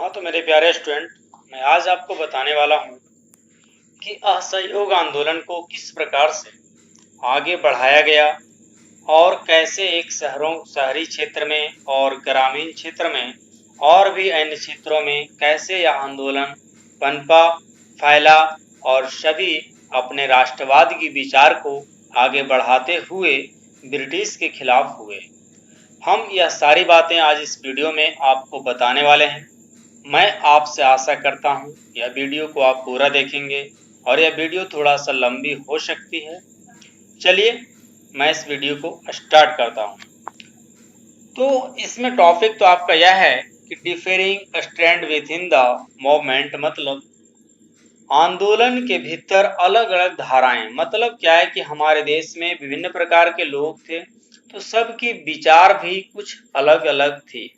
हाँ तो मेरे प्यारे स्टूडेंट, मैं आज आपको बताने वाला हूँ कि असहयोग आंदोलन को किस प्रकार से आगे बढ़ाया गया और कैसे एक शहरी क्षेत्र में और ग्रामीण क्षेत्र में और भी अन्य क्षेत्रों में कैसे यह आंदोलन पनपा, फैला और सभी अपने राष्ट्रवाद की विचार को आगे बढ़ाते हुए ब्रिटिश के खिलाफ हुए। हम यह सारी बातें आज इस वीडियो में आपको बताने वाले हैं। मैं आपसे आशा करता हूं यह वीडियो को आप पूरा देखेंगे और यह वीडियो थोड़ा सा लंबी हो सकती है। चलिए मैं इस वीडियो को स्टार्ट करता हूं। तो इसमें टॉपिक तो आपका यह है कि differing strand with in the movement, मतलब आंदोलन के भीतर अलग अलग धाराएं। मतलब क्या है कि हमारे देश में विभिन्न प्रकार के लोग थे, तो सबकी विचार भी कुछ अलग अलग थी।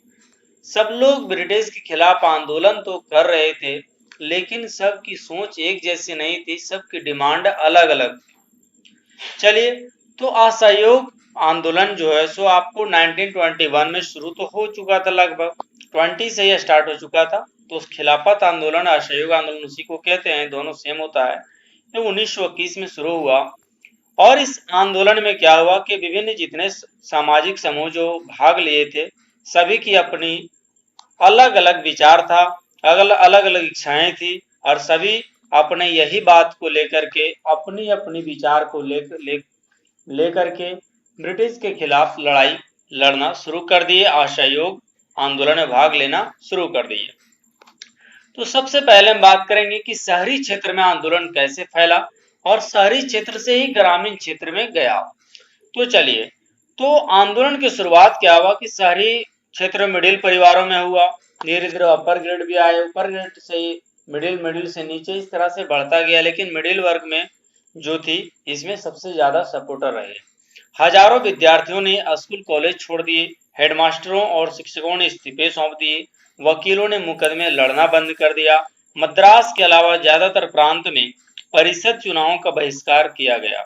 सब लोग ब्रिटिश के खिलाफ आंदोलन तो कर रहे थे, लेकिन सबकी सोच एक जैसी नहीं थी, सबकी डिमांड अलग अलग थी। चलिए, तो असहयोग आंदोलन जो है सो आपको 1921 में शुरू तो हो चुका था, लगभग 20 से यह स्टार्ट हो चुका था। तो खिलाफत आंदोलन, असहयोग आंदोलन उसी को कहते हैं, दोनों सेम होता है। ये 1921 में शुरू हुआ और इस आंदोलन में क्या हुआ कि विभिन्न जितने सामाजिक समूह जो भाग लिए थे, सभी की अपनी अलग अलग विचार था, अलग अलग इच्छाएं थी और सभी अपने यही बात को लेकर के अपनी अपनी विचार को लेकर के ब्रिटिश के खिलाफ लड़ाई लड़ना शुरू कर दिए, असहयोग आंदोलन में भाग लेना शुरू कर दिए। तो सबसे पहले हम बात करेंगे कि शहरी क्षेत्र में आंदोलन कैसे फैला और शहरी क्षेत्र से ही ग्रामीण क्षेत्र में गया। तो चलिए, तो आंदोलन की शुरुआत क्या हुआ कि शहरी क्षेत्र मिडिल परिवारों में हुआ, धीरे धीरे अपर ग्रेड भी आए, ऊपर ग्रेड से मिडिल, मिडिल से नीचे, इस तरह से बढ़ता गया। लेकिन मिडिल वर्ग में जो थी, इसमें सबसे ज्यादा सपोर्टर रहे। हजारों विद्यार्थियों ने स्कूल कॉलेज छोड़ दिए, हेडमास्टरों और शिक्षकों ने इस्तीफे सौंप दिए, वकीलों ने मुकदमे लड़ना बंद कर दिया। मद्रास के अलावा ज्यादातर प्रांत में परिषद चुनावों का बहिष्कार किया गया।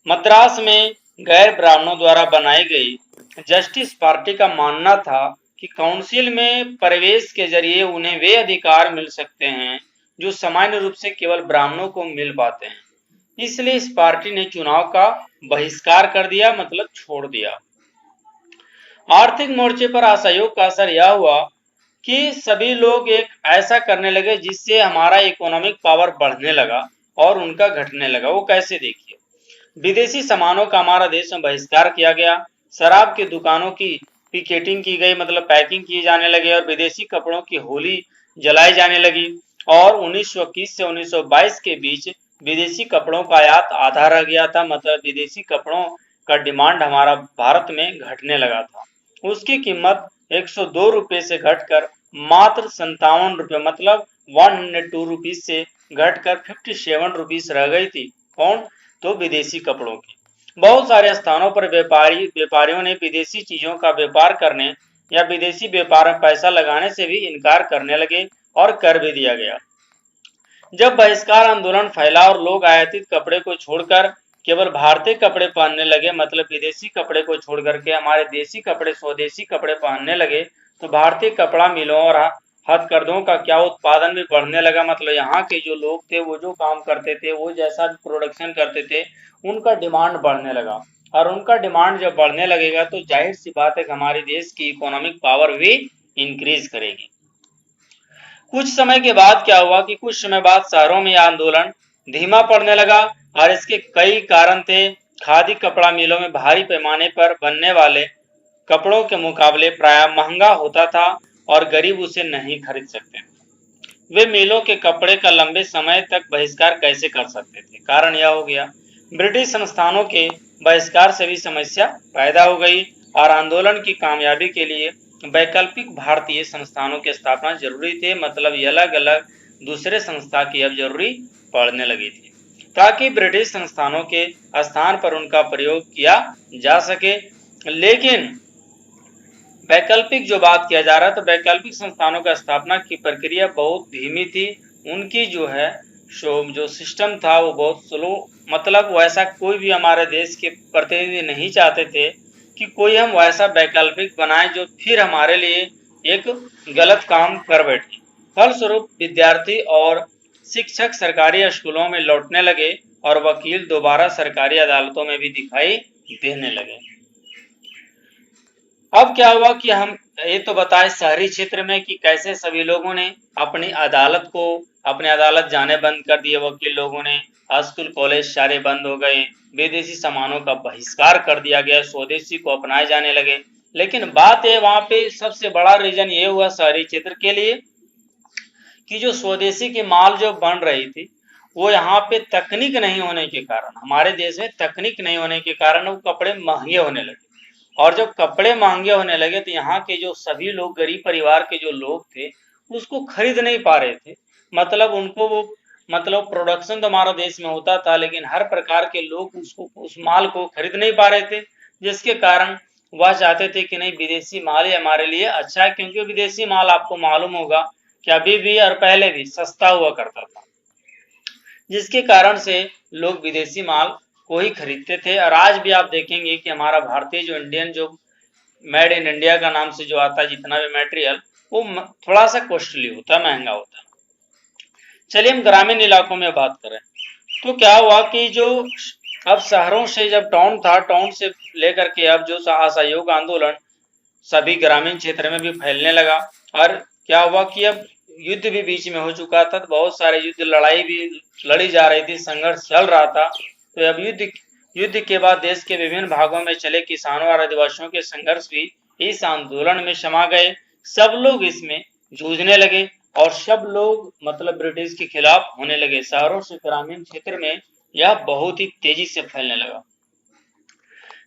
मद्रास में गैर ब्राह्मणों द्वारा बनाई गई जस्टिस पार्टी का मानना था कि काउंसिल में प्रवेश के जरिए उन्हें वे अधिकार मिल सकते हैं जो सामान्य रूप से केवल ब्राह्मणों को मिल पाते हैं। इसलिए इस पार्टी ने चुनाव का बहिष्कार कर दिया, मतलब छोड़ दिया। आर्थिक मोर्चे पर असहयोग का असर यह हुआ कि सभी लोग एक ऐसा करने लगे जिससे हमारा इकोनॉमिक पावर बढ़ने लगा और उनका घटने लगा। वो कैसे, देखिए, विदेशी सामानों का हमारा देश में बहिष्कार किया गया, शराब की दुकानों की पिकेटिंग की गई, मतलब पैकिंग किए जाने लगे, और विदेशी कपड़ों की होली जलाई जाने लगी। और 1921 से 1922 के बीच विदेशी कपड़ों का आयात आधा रह गया था, मतलब विदेशी कपड़ों का डिमांड हमारा भारत में घटने लगा था। उसकी कीमत 102 रुपये से घटकर मात्र 57 रुपये, मतलब 102 रुपीज से घटकर 57 रुपीज रह गई थी। कौन? तो विदेशी कपड़ों की। बहुत सारे स्थानों पर व्यापारियों ने विदेशी चीजों का व्यापार करने या विदेशी व्यापार में पैसा लगाने से भी इनकार करने लगे और कर भी दिया गया। जब बहिष्कार आंदोलन फैला और लोग आयातित कपड़े को छोड़कर केवल भारतीय कपड़े पहनने लगे, मतलब विदेशी कपड़े को छोड़ करके हमारे देसी कपड़े, स्वदेशी कपड़े पहनने लगे, तो भारतीय कपड़ा मिलों और हथकरघों का क्या उत्पादन भी बढ़ने लगा। मतलब यहाँ के जो लोग थे, वो जो काम करते थे, वो जैसा भी प्रोडक्शन करते थे, उनका डिमांड बढ़ने लगा। और उनका डिमांड जब बढ़ने लगेगा तो जाहिर सी बात है कि हमारे देश की इकोनॉमिक पावर भी इंक्रीज करेगी। कुछ समय के बाद क्या हुआ कि कुछ समय बाद शहरों में आंदोलन धीमा पड़ने लगा और इसके कई कारण थे। खादी कपड़ा मिलों में भारी पैमाने पर बनने वाले कपड़ों के मुकाबले प्रायः महंगा होता था और गरीब उसे नहीं खरीद सकते। वे मिलों के कपड़े का लंबे समय तक बहिष्कार कैसे कर सकते थे? कारण यह हो गया, ब्रिटिश संस्थानों के बहिष्कार से भी समस्या पैदा हो गई और आंदोलन की कामयाबी के लिए वैकल्पिक भारतीय संस्थानों की स्थापना जरूरी थे। मतलब ये अलग अलग दूसरे संस्था की अब जरूरी पड़ने लगी थी ताकि ब्रिटिश संस्थानों के स्थान पर उनका प्रयोग किया जा सके। लेकिन वैकल्पिक जो बात किया जा रहा है, तो वैकल्पिक संस्थानों का स्थापना की प्रक्रिया बहुत धीमी थी। उनकी जो सिस्टम था वो बहुत स्लो, मतलब वैसा कोई भी हमारे देश के प्रतिनिधि नहीं चाहते थे कि कोई हम वैसा वैकल्पिक बनाए जो फिर हमारे लिए एक गलत काम कर बैठे। फलस्वरूप विद्यार्थी और शिक्षक सरकारी स्कूलों में लौटने लगे और वकील दोबारा सरकारी अदालतों में भी दिखाई देने लगे। अब क्या हुआ कि हम ये तो बताए शहरी क्षेत्र में कि कैसे सभी लोगों ने अपनी अपने अदालत जाने बंद कर दिए, वकील लोगों ने, स्कूल कॉलेज सारे बंद हो गए, विदेशी सामानों का बहिष्कार कर दिया गया, स्वदेशी को अपनाए जाने लगे। लेकिन बात है वहां पे सबसे बड़ा रीजन ये हुआ शहरी क्षेत्र के लिए कि जो स्वदेशी की माल जो बन रही थी वो यहाँ पे तकनीक नहीं होने के कारण, हमारे देश में तकनीक नहीं होने के कारण वो कपड़े महंगे होने लगे। और जब कपड़े महंगे होने लगे तो यहाँ के जो सभी लोग, गरीब परिवार के जो लोग थे, उसको खरीद नहीं पा रहे थे। मतलब उनको वो, मतलब प्रोडक्शन तो हमारा देश में होता था लेकिन हर प्रकार के लोग उसको, उस माल को खरीद नहीं पा रहे थे, जिसके कारण वह चाहते थे कि नहीं, विदेशी माल ही हमारे लिए अच्छा है, क्योंकि विदेशी माल आपको मालूम होगा कि अभी भी और पहले भी सस्ता हुआ करता था, जिसके कारण से लोग विदेशी माल को ही खरीदते थे। और आज भी आप देखेंगे कि हमारा भारतीय जो इंडियन जो मेड इन इंडिया का नाम से जो आता है जितना भी मटेरियल, वो थोड़ा सा कॉस्टली होता है, महंगा होता है। चलिए हम ग्रामीण इलाकों में बात करें तो क्या हुआ कि जो अब शहरों से जब टाउन था, टाउन से लेकर के अब जो असहयोग आंदोलन सभी ग्रामीण क्षेत्र में भी फैलने लगा। और क्या हुआ कि अब युद्ध भी बीच में हो चुका था, तो बहुत सारे युद्ध, लड़ाई भी लड़ी जा रही थी, संघर्ष चल रहा था। तो अब युद्ध के बाद देश के विभिन्न भागों में चले किसानों और आदिवासियों के संघर्ष भी इस आंदोलन में समा गए। सब लोग इसमें जूझने लगे और सब लोग मतलब ब्रिटिश के खिलाफ होने लगे। शहरों से ग्रामीण क्षेत्र में यह बहुत ही तेजी से फैलने लगा।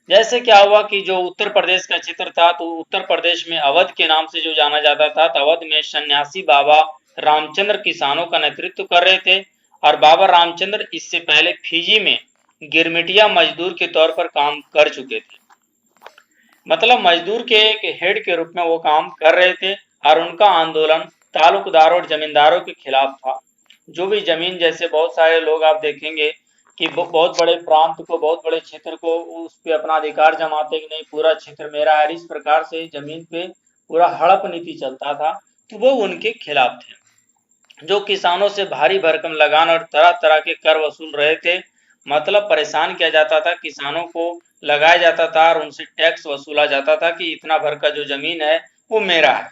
जैसे क्या हुआ कि जो उत्तर प्रदेश का क्षेत्र था, तो उत्तर प्रदेश में अवध के नाम से जो जाना जाता था, तो अवध में सन्यासी बाबा रामचंद्र किसानों का नेतृत्व कर रहे थे। और बाबा रामचंद्र इससे पहले फिजी में गिरमिटिया मजदूर के तौर पर काम कर चुके थे, मतलब मजदूर के एक हेड के रूप में वो काम कर रहे थे। और उनका आंदोलन तालुकदारों और जमींदारों के खिलाफ था। जो भी जमीन, जैसे बहुत सारे लोग आप देखेंगे कि बहुत बड़े प्रांत को, बहुत बड़े क्षेत्र को उस पे अपना अधिकार जमाते कि नहीं, पूरा क्षेत्र मेरा है, इस प्रकार से जमीन पे पूरा हड़प नीति चलता था, तो वो उनके खिलाफ थे। जो किसानों से भारी भरकम लगान और तरह तरह के कर वसूल रहे थे, मतलब परेशान किया जाता था, किसानों को लगाया जाता था और उनसे टैक्स वसूला जाता था कि इतना भर का जो जमीन है वो मेरा है।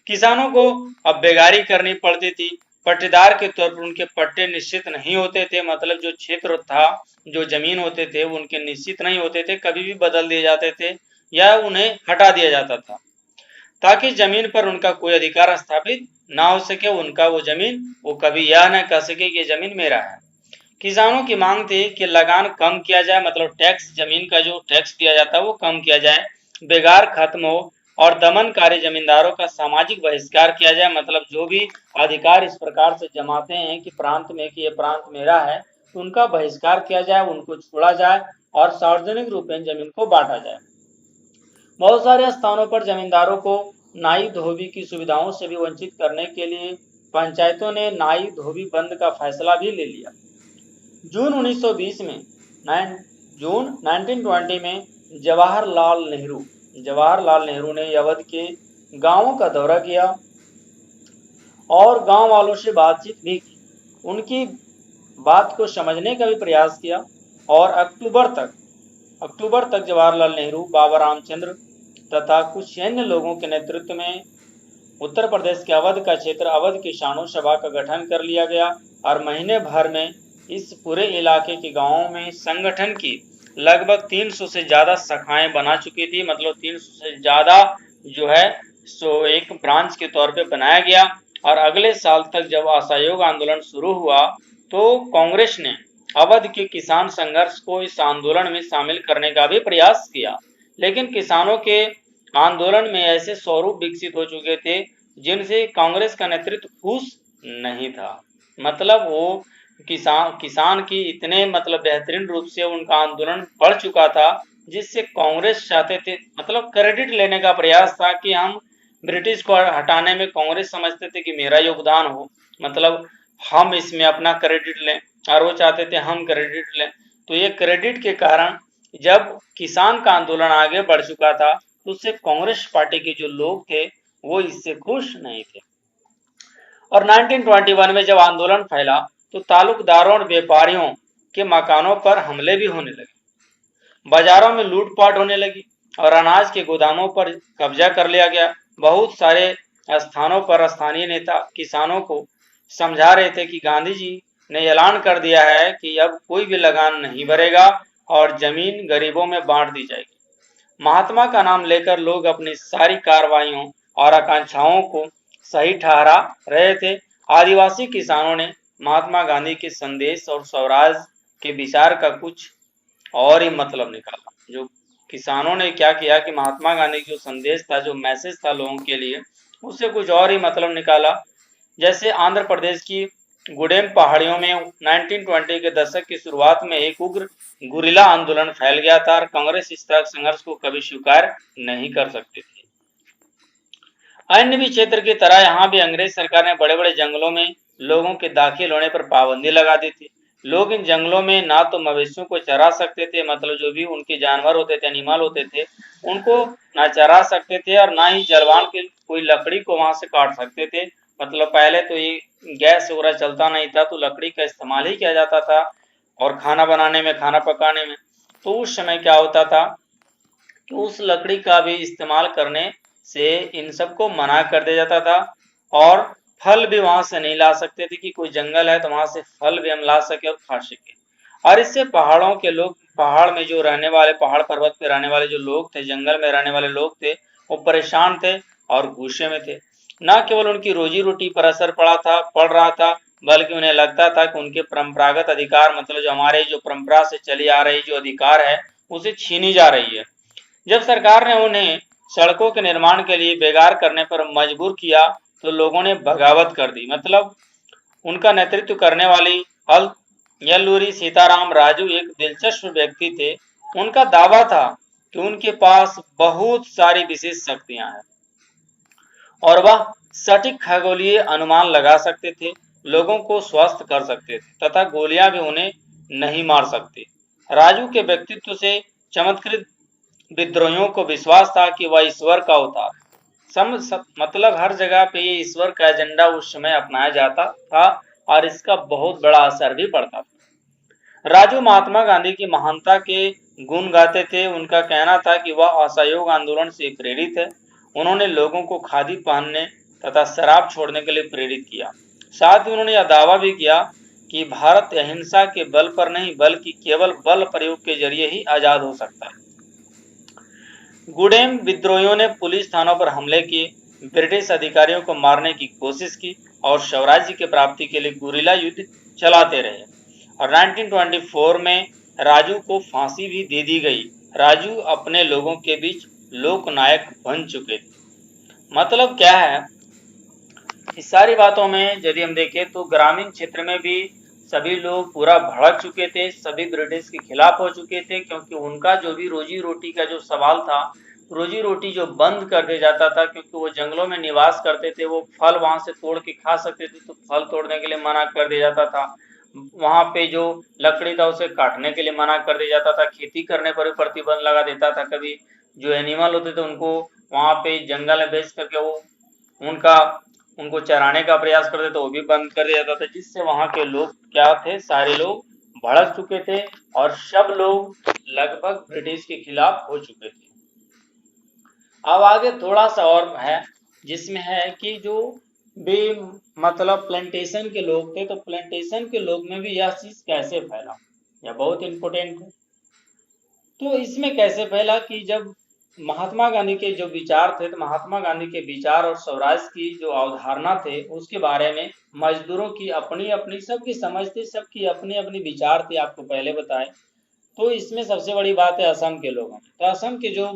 किसानों को अब बेगारी करनी पड़ती थी, पट्टेदार के तौर पर उनके पट्टे निश्चित नहीं होते थे, मतलब जो क्षेत्र था, जो जमीन होते थे वो उनके निश्चित नहीं होते थे, कभी भी बदल दिए जाते थे या उन्हें हटा दिया जाता था, ताकि जमीन पर उनका कोई अधिकार स्थापित ना हो सके। उनका वो जमीन, वो कभी यह न कह सके कि जमीन मेरा है। किसानों की मांग थी कि लगान कम किया जाए, मतलब टैक्स, जमीन का जो टैक्स दिया जाता है वो कम किया जाए, बेगार खत्म हो और दमनकारी जमींदारों का सामाजिक बहिष्कार किया जाए। मतलब जो भी अधिकार इस प्रकार से जमाते हैं कि प्रांत में, कि ये प्रांत मेरा है, तो उनका बहिष्कार किया जाए, उनको छोड़ा जाए और सार्वजनिक रूप में जमीन को बांटा जाए। बहुत सारे स्थानों पर जमींदारों को नाई धोबी की सुविधाओं से भी वंचित करने के लिए पंचायतों ने नाई धोबी बंद का फैसला भी ले लिया। जून 1920 में, जून 1920 में जवाहरलाल नेहरू ने अवध के गांवों का दौरा किया और गांव वालों से बातचीत भी की, उनकी बात को समझने का भी प्रयास किया। और अक्टूबर तक जवाहरलाल नेहरू, बाबा रामचंद्र तथा कुछ अन्य लोगों के नेतृत्व में उत्तर प्रदेश के अवध का क्षेत्र अवध किसानों सभा का गठन कर लिया गया। और महीने भर में इस पूरे इलाके के गांवों में संगठन की लगभग 300 से ज्यादा शाखाएं बना चुकी थी, मतलब 300 से ज्यादा जो है सो एक ब्रांच के तौर पे बनाया गया। और अगले साल तक जब असहयोग आंदोलन शुरू हुआ तो कांग्रेस ने अवध के किसान संघर्ष को इस आंदोलन में शामिल करने का भी प्रयास किया, लेकिन किसानों के आंदोलन में ऐसे स्वरूप विकसित हो चुके थे जिनसे कांग्रेस का नेतृत्व खुश नहीं था। मतलब वो किसान की इतने मतलब बेहतरीन रूप से उनका आंदोलन बढ़ चुका था, जिससे कांग्रेस चाहते थे, मतलब क्रेडिट लेने का प्रयास था कि हम ब्रिटिश को हटाने में, कांग्रेस समझते थे कि मेरा योगदान हो, मतलब हम इसमें अपना क्रेडिट लें, और वो चाहते थे हम क्रेडिट लें। तो ये क्रेडिट के कारण जब किसान का आंदोलन आगे बढ़ चुका था तो उससे कांग्रेस पार्टी के जो लोग थे वो इससे खुश नहीं थे। और 1921 में जब आंदोलन फैला तो तालुकदारों और व्यापारियों के मकानों पर हमले भी होने लगे, बाजारों में लूटपाट होने लगी और अनाज के गोदामों पर कब्जा कर लिया गया। बहुत सारे स्थानों पर स्थानीय नेता किसानों को समझा रहे थे कि गांधी जी ने ऐलान कर दिया है कि अब कोई भी लगान नहीं भरेगा और जमीन गरीबों में बांट दी जाएगी। महात्मा का नाम लेकर लोग अपनी सारी कार्रवाइयों और आकांक्षाओं को सही ठहरा रहे थे। आदिवासी किसानों ने महात्मा गांधी के संदेश और स्वराज के विचार का कुछ और ही मतलब निकाला। जो किसानों ने क्या किया कि महात्मा गांधी जो संदेश था, जो मैसेज था लोगों के लिए, उससे कुछ और ही मतलब निकाला। जैसे आंध्र प्रदेश की गुडेम पहाड़ियों में 1920 के दशक की शुरुआत में एक उग्र गुरिल्ला आंदोलन फैल गया था और कांग्रेस इस तरह संघर्ष को कभी स्वीकार नहीं कर सकती थी। अन्य भी क्षेत्र की तरह यहाँ भी अंग्रेज सरकार ने बड़े बड़े जंगलों में लोगों के दाखिल होने पर पाबंदी लगा दी थी। लोग इन जंगलों में ना तो मवेशियों को चरा सकते थे, मतलब जो भी उनके जानवर होते थे, एनिमल होते थे, उनको ना चरा सकते थे और ना ही जलवान की कोई लकड़ी को वहां से काट सकते थे। मतलब पहले तो ये गैस वगैरह चलता नहीं था, तो लकड़ी का इस्तेमाल ही किया जाता था और खाना बनाने में, खाना पकाने में। तो उस समय क्या होता था कि उस लकड़ी का भी इस्तेमाल करने से इन सबको मना कर दिया जाता था और फल भी वहां से नहीं ला सकते थे कि कोई जंगल है तो वहां से फल भी हम ला सके और खा सके। और इससे पहाड़ों के लोग, पहाड़ में जो रहने वाले, पहाड़ पर्वत पे रहने वाले जो लोग थे, जंगल में रहने वाले लोग थे, वो परेशान थे और गुस्से में थे। न केवल उनकी रोजी रोटी पर असर पड़ रहा था, बल्कि उन्हें लगता था कि उनके परंपरागत अधिकार, मतलब जो हमारे जो परंपरा से चली आ रही जो अधिकार है, उसे छीनी जा रही है। जब सरकार ने उन्हें सड़कों के निर्माण के लिए बेगार करने पर मजबूर किया तो लोगों ने बगावत कर दी। मतलब उनका नेतृत्व करने वाली यल्लूरी सीताराम राजू एक दिलचस्प व्यक्ति थे। उनका दावा था कि उनके पास बहुत सारी विशेष शक्तियां हैं और वह सटीक खगोलीय अनुमान लगा सकते थे, लोगों को स्वस्थ कर सकते थे तथा गोलियां भी उन्हें नहीं मार सकती। राजू के व्यक्तित्व से चमत्कृत विद्रोहियों को विश्वास था कि वह ईश्वर का अवतार है। मतलब हर जगह पे ये ईश्वर का एजेंडा उस समय अपनाया जाता था और इसका बहुत बड़ा असर भी पड़ता था। राजू महात्मा गांधी की महानता के गुण गाते थे। उनका कहना था कि वह असहयोग आंदोलन से प्रेरित है। उन्होंने लोगों को खादी पहनने तथा शराब छोड़ने के लिए प्रेरित किया। साथ ही उन्होंने यह दावा भी किया कि भारत अहिंसा के बल पर नहीं बल्कि केवल बल प्रयोग के जरिए ही आजाद हो सकता है। गुडेम विद्रोहियों ने पुलिस थानों पर हमले किए, ब्रिटिश अधिकारियों को मारने की कोशिश की और स्वराज्य की प्राप्ति के लिए गुरिल्ला युद्ध चलाते रहे। और 1924 में राजू को फांसी भी दे दी गई। राजू अपने लोगों के बीच लोकनायक बन चुके थे। मतलब क्या है, इस सारी बातों में यदि हम देखें तो ग्रामीण क्षेत्र में भी सभी लोग पूरा भड़क चुके थे, सभी ब्रिटिश के खिलाफ हो चुके थे, क्योंकि उनका जो भी रोजी रोटी का जो सवाल था, रोजी रोटी जो बंद कर दिया जाता था, क्योंकि वो जंगलों में निवास करते थे, वो फल वहां से तोड़ के खा सकते थे तो फल तोड़ने के लिए मना कर दिया जाता था। वहां पे जो लकड़ी था उसे काटने के लिए मना कर दिया जाता था, खेती करने पर भी प्रतिबंध लगा देता था। कभी जो एनिमल होते थे उनको वहां पे जंगल में बेच करके वो उनको चराने का प्रयास करते तो वो भी बंद कर दिया जाता था, जिससे वहां के लोग क्या थे, सारे लोग भड़क चुके थे और सब लोग लगभग ब्रिटिश के खिलाफ हो चुके थे। अब आगे थोड़ा सा और है, जिसमें है कि जो भी मतलब प्लांटेशन के लोग थे, तो प्लांटेशन के लोग में भी यह चीज कैसे फैला, यह बहुत इंपॉर्टेंट है। तो इसमें कैसे फैला कि जब महात्मा गांधी के जो विचार थे, तो महात्मा गांधी के विचार और स्वराज की जो अवधारणा थे उसके बारे में मजदूरों की अपनी अपनी, सबकी समझ थी, सबकी अपनी अपनी विचार थी, आपको पहले बताए। तो इसमें सबसे बड़ी बात है असम के लोगों में। तो असम के जो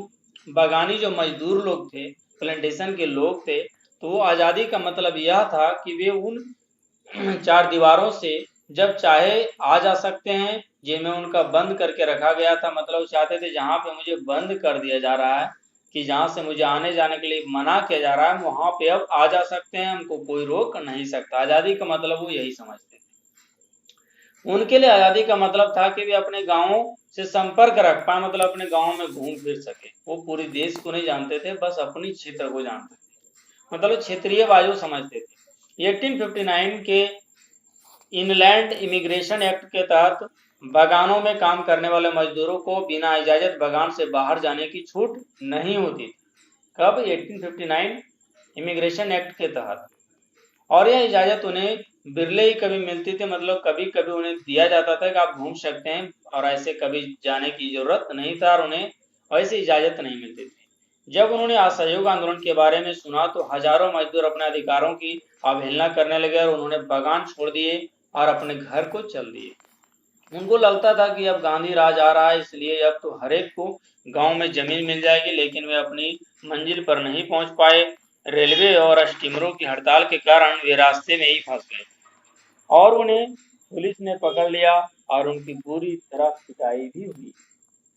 बागानी जो मजदूर लोग थे, प्लांटेशन के लोग थे, तो वो आज़ादी का मतलब यह था कि वे उन चार दीवारों से जब चाहे आ जा सकते हैं, जिनमें उनका बंद करके रखा गया था। मतलब चाहते थे जहां पे मुझे बंद कर दिया जा रहा है, कि जहां से मुझे आने जाने के लिए मना किया जा रहा है, वहां पे अब आ जा सकते हैं, हमको कोई रोक नहीं सकता। आजादी का मतलब वो यही समझते थे। उनके लिए आजादी का मतलब था कि वे अपने गांवों से संपर्क रख पाए, मतलब अपने गांव में घूम फिर सके। वो पूरे देश को नहीं जानते थे, बस अपनी क्षेत्र को जानते थे। मतलब क्षेत्रीय वायु समझते थे। 1859 के इनलैंड इमिग्रेशन एक्ट के तहत बागानों में काम करने वाले मजदूरों को बिना इजाजत बागान से बाहर जाने की छूट नहीं होती थी। कब? 1859 इमिग्रेशन एक्ट के तहत। और यह इजाजत उन्हें बिरले ही कभी मिलती थी, मतलब कभी कभी उन्हें दिया जाता था कि आप घूम सकते हैं, और ऐसे कभी जाने की जरूरत नहीं था, और उन्हें वैसे इजाजत नहीं मिलती थी। जब उन्होंने असहयोग आंदोलन के बारे में सुना तो हजारों मजदूर अपने अधिकारों की अवहेलना करने लगे और उन्होंने बागान छोड़ दिए और अपने घर को चल दिए। उनको लगता था कि अब गांधी राज आ रहा है, इसलिए अब तो हरेक को गांव में जमीन मिल जाएगी, लेकिन वे अपनी मंजिल पर नहीं पहुंच पाए। रेलवे और स्टीमरों की हड़ताल के कारण वे रास्ते में ही फंस गए और उन्हें पुलिस ने पकड़ लिया और उनकी बुरी तरह पिटाई भी हुई।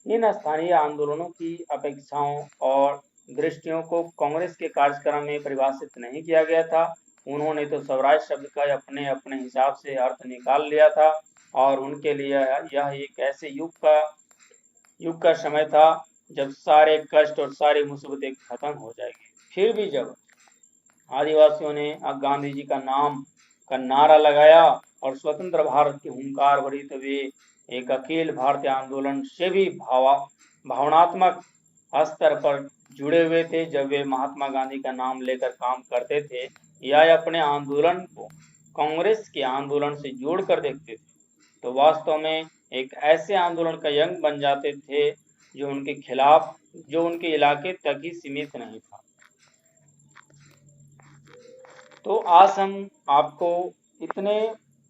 इन स्थानीय आंदोलनों की अपेक्षाओं और दृष्टियों को कांग्रेस के कार्यक्रम में परिभाषित नहीं किया गया था। उन्होंने तो स्वराज शब्द का अपने अपने हिसाब से अर्थ निकाल लिया था और उनके लिए यह एक ऐसे युग का समय था जब सारे कष्ट और सारी मुसीबतें खत्म हो जाएगी। फिर भी जब आदिवासियों ने गांधी जी का नाम का नारा लगाया और स्वतंत्र भारत की हुंकार भरी, तो वे एक अखिल भारतीय आंदोलन से भी भावनात्मक स्तर पर जुड़े हुए थे। जब वे महात्मा गांधी का नाम लेकर काम करते थे या अपने आंदोलन को कांग्रेस के आंदोलन से जोड़कर देखते थे, तो वास्तव में एक ऐसे आंदोलन का यंग बन जाते थे जो उनके खिलाफ, जो उनके इलाके तक ही सीमित नहीं था। तो आज हम आपको इतने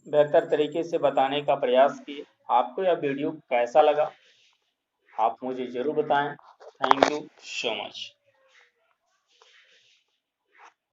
बेहतर तरीके से बताने का प्रयास किए। आपको यह वीडियो कैसा लगा, आप मुझे जरूर बताएं। Thank you so much.